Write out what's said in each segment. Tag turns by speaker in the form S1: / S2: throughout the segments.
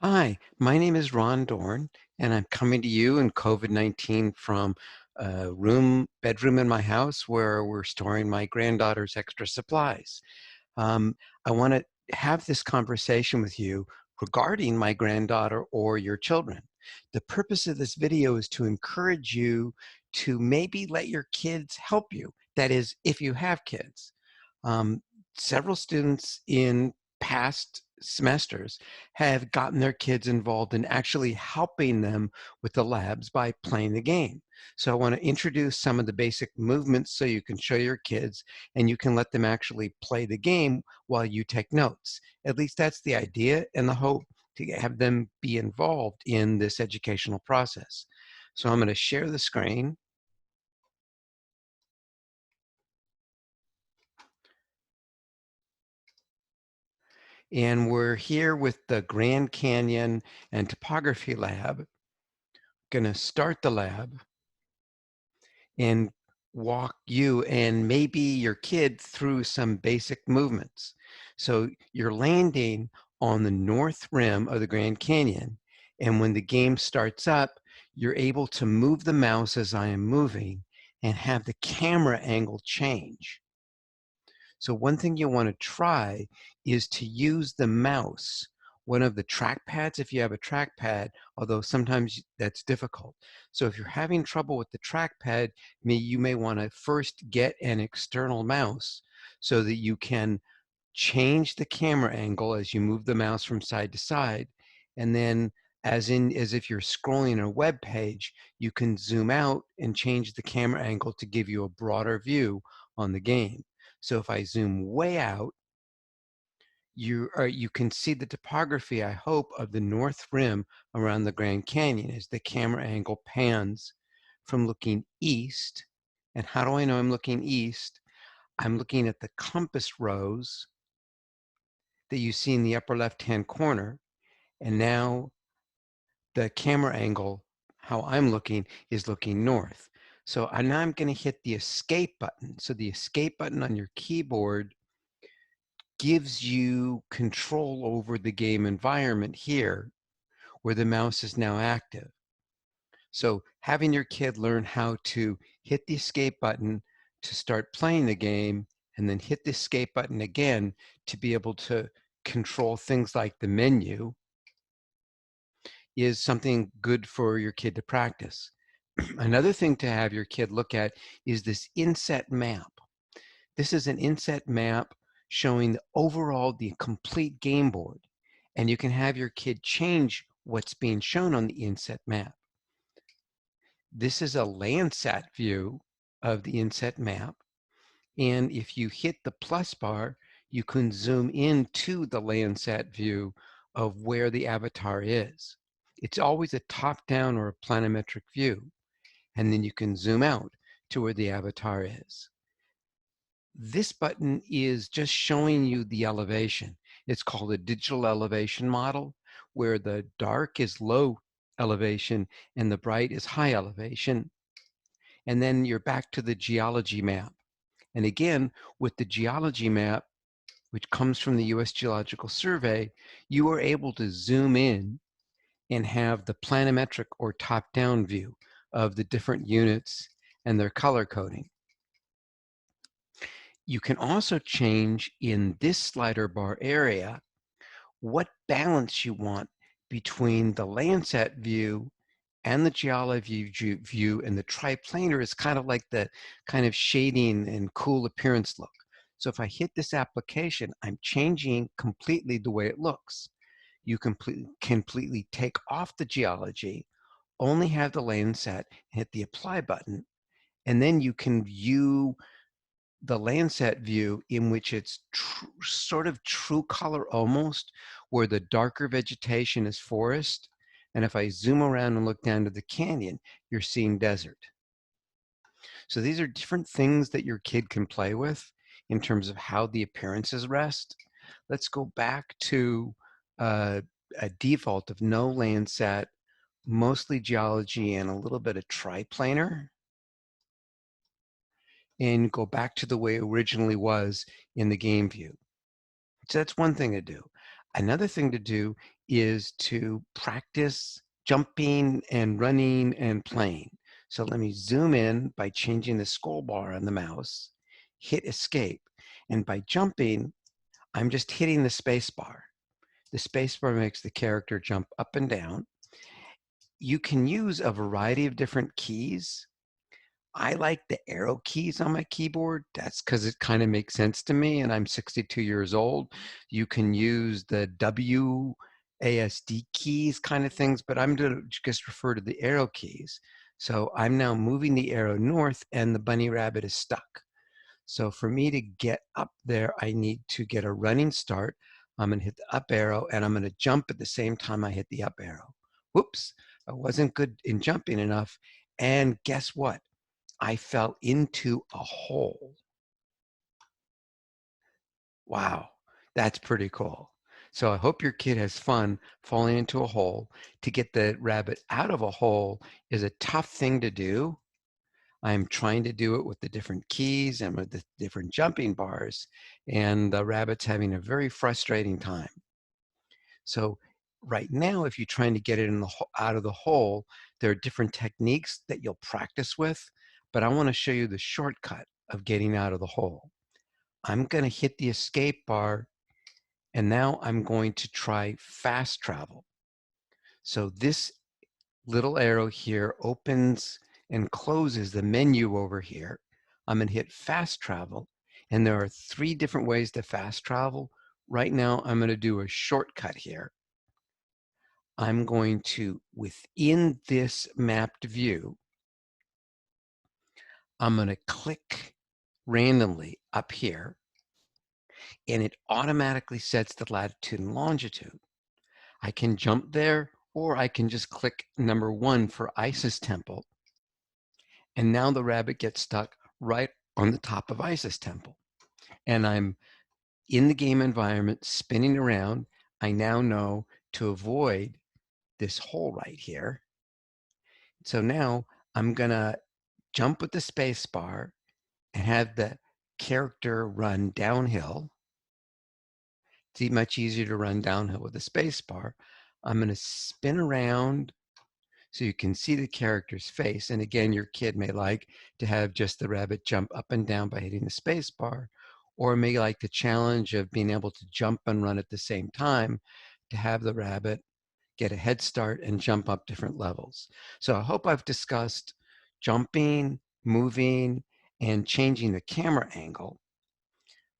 S1: Hi, my name is Ron Dorn, and I'm coming to you in COVID-19 from a bedroom in my house where we're storing my granddaughter's extra supplies. Um, I want to have this conversation with you regarding my granddaughter or your children. The purpose of this video is to encourage you to maybe let your kids help you. That is, if you have kids. Um, Several students in past semesters have gotten their kids involved in actually helping them with the labs by playing the game. So I want to introduce some of the basic movements so you can show your kids and you can let them actually play the game while you take notes. At least that's the idea and the hope, to have them be involved in this educational process. So I'm going to share the screen. And we're here with the Grand Canyon and Topography Lab. Going to start the lab and walk you and maybe your kid through some basic movements. So you're landing on the north rim of the Grand Canyon, and when the game starts up, you're able to move the mouse as I am moving and have the camera angle change. So one thing you want to try is to use the mouse, one of the trackpads if you have a trackpad, although sometimes that's difficult. So if you're having trouble with the trackpad, you may want to first get an external mouse so that you can change the camera angle as you move the mouse from side to side. And then as if you're scrolling a web page, you can zoom out and change the camera angle to give you a broader view on the game. So if I zoom way out, you can see the topography, I hope, of the north rim around the Grand Canyon as the camera angle pans from looking east. And how do I know I'm looking east? I'm looking at the compass rose that you see in the upper left-hand corner. And now the camera angle, how I'm looking, is looking north. So now I'm going to hit the escape button. So the escape button on your keyboard gives you control over the game environment here where the mouse is now active. So having your kid learn how to hit the escape button to start playing the game and then hit the escape button again to be able to control things like the menu is something good for your kid to practice. Another thing to have your kid look at is this inset map. This is an inset map showing the complete game board. And you can have your kid change what's being shown on the inset map. This is a Landsat view of the inset map. And if you hit the plus bar, you can zoom into the Landsat view of where the avatar is. It's always a top-down or a planimetric view. And then you can zoom out to where the avatar is. This button is just showing you the elevation. It's called a digital elevation model, where the dark is low elevation and the bright is high elevation. And then you're back to the geology map. And again, with the geology map, which comes from the US Geological Survey, you are able to zoom in and have the planimetric or top-down view of the different units and their color coding. You can also change in this slider bar area what balance you want between the Landsat view and the geology view, and the triplanar is kind of like the kind of shading and cool appearance look. So if I hit this application, I'm changing completely the way it looks. You completely take off the geology, only have the Landsat, hit the apply button, and then you can view the Landsat view in which it's sort of true color almost, where the darker vegetation is forest. And if I zoom around and look down to the canyon, you're seeing desert. So these are different things that your kid can play with in terms of how the appearances rest. Let's go back to a default of no Landsat, mostly geology and a little bit of triplanar, and go back to the way it originally was in the game view. So that's one thing to do. Another thing to do is to practice jumping and running and playing. So let me zoom in by changing the scroll bar on the mouse, hit escape. And by jumping, I'm just hitting the space bar. The space bar makes the character jump up and down. You can use a variety of different keys. I like the arrow keys on my keyboard. That's because it kind of makes sense to me, and I'm 62 years old. You can use the WASD keys kind of things, but I'm going to just refer to the arrow keys. So I'm now moving the arrow north, and the bunny rabbit is stuck. So for me to get up there, I need to get a running start. I'm going to hit the up arrow, and I'm going to jump at the same time I hit the up arrow. Whoops, I wasn't good in jumping enough. And guess what? I fell into a hole. Wow, that's pretty cool. So I hope your kid has fun falling into a hole. To get the rabbit out of a hole is a tough thing to do. I'm trying to do it with the different keys and with the different jumping bars, and the rabbit's having a very frustrating time. So right now, if you're trying to get it out of the hole, there are different techniques that you'll practice with, but I want to show you the shortcut of getting out of the hole. I'm going to hit the escape bar, and now I'm going to try fast travel. So this little arrow here opens and closes the menu over here. I'm going to hit fast travel, and there are 3 different ways to fast travel. Right now, I'm going to do a shortcut here. I'm going to, within this mapped view, I'm going to click randomly up here, and it automatically sets the latitude and longitude. I can jump there, or I can just click number 1 for Isis Temple. And now the rabbit gets stuck right on the top of Isis Temple. And I'm in the game environment spinning around. I now know to avoid this hole right here. So now I'm going to jump with the space bar and have the character run downhill. It's much easier to run downhill with the space bar. I'm going to spin around so you can see the character's face. And again, your kid may like to have just the rabbit jump up and down by hitting the space bar, or may like the challenge of being able to jump and run at the same time to have the rabbit get a head start and jump up different levels. So I hope I've discussed jumping, moving, and changing the camera angle.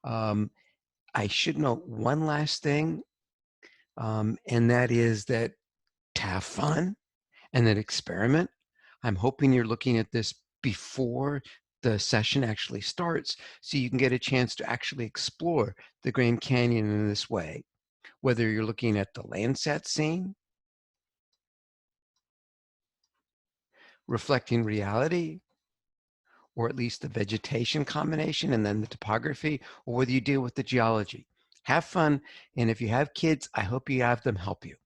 S1: I should note one last thing, and that is that to have fun and then experiment. I'm hoping you're looking at this before the session actually starts so you can get a chance to actually explore the Grand Canyon in this way. Whether you're looking at the Landsat scene, reflecting reality, or at least the vegetation combination and then the topography, or whether you deal with the geology. Have fun, and if you have kids, I hope you have them help you.